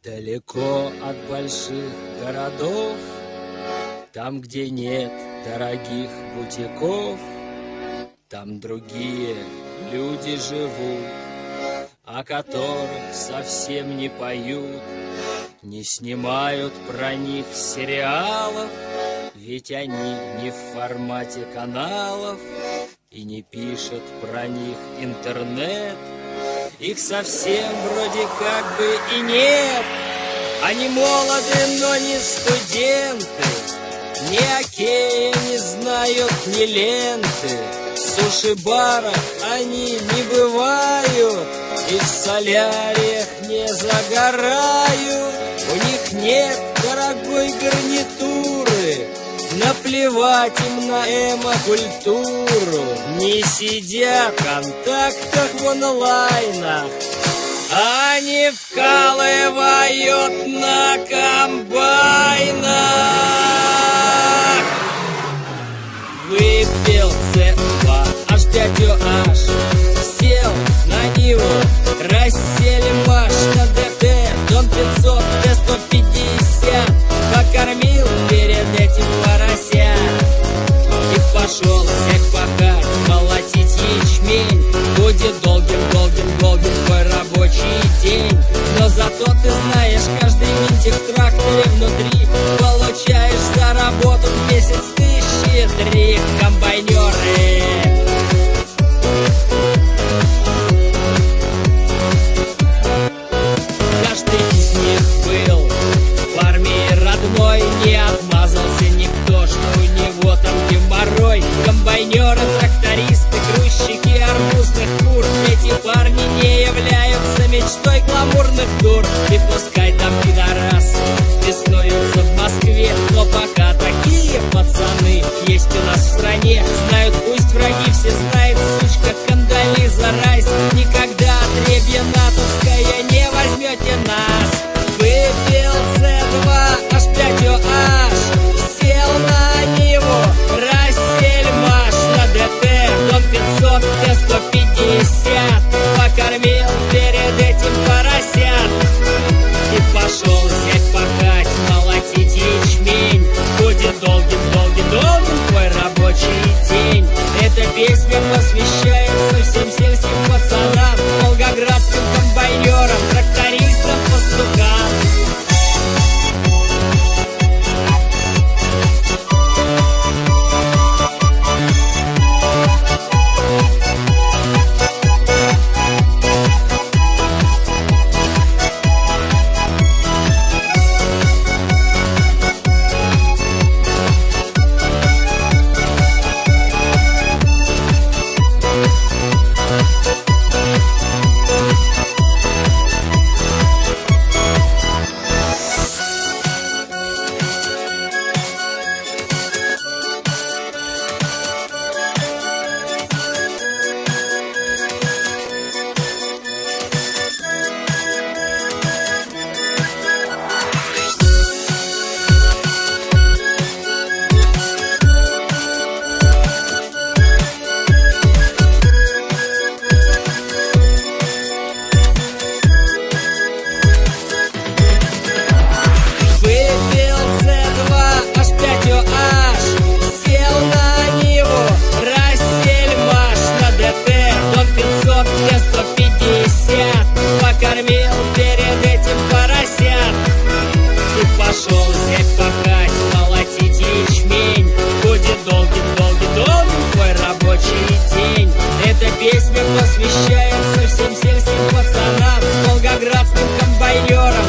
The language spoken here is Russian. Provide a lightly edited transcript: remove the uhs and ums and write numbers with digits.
Далеко от больших городов, там, где нет дорогих бутиков, там другие люди живут, о которых совсем не поют, не снимают про них сериалов, ведь они не в формате каналов и не пишет про них интернет. Их совсем вроде как бы и нет. Они молоды, но не студенты, ни окея не знают, ни ленты. В суши-барах они не бывают и в соляриях не загорают. У них нет дорогой гарнитуры, наплевать им на эмо-культуру. Не сидят в контактах в онлайнах, они вкалывают на комбайнах. Выпил С2, H5OH, сел на него, рассели Маш на ДТ, Дон 500, Т-150, покормил перед этим поросят и пошел всех пахать, молотить ячмень. Будет долгим твой рабочий день, но зато ты знаешь, каждый винтик в тракторе внутри получаешь за работу в месяц 1003. Комбайнеры, каждый из них был в армии родной, не отмазался никто, что у него там геморрой. Комбайнеры, трактористы, грузчики арбузных кур, эти парни не являются мечтой гламурных дур. И пускай там пидорасы беснуются в Москве, но пока такие пацаны есть у нас в стране. Знают пусть враги, все знают, сучка Кондолиза Райс. Никогда отребье натовское не возьмете нас. Выпил С2, H5OH, сел на него, рассель Маш на ДТ, Дон 500, Т-150, покормил перед этим поросят и пошел всех пахать, молотить ячмень. Будет долгим твой рабочий день. Эта песня посвящается всем сельским пацанам, волгоградским комбайнерам, трактористам, пастухам. Покормил перед этим поросят и пошел всех пахать, молотить ячмень. Будет долгим твой рабочий день. Эта песня посвящается всем сельским пацанам, волгоградским комбайнерам,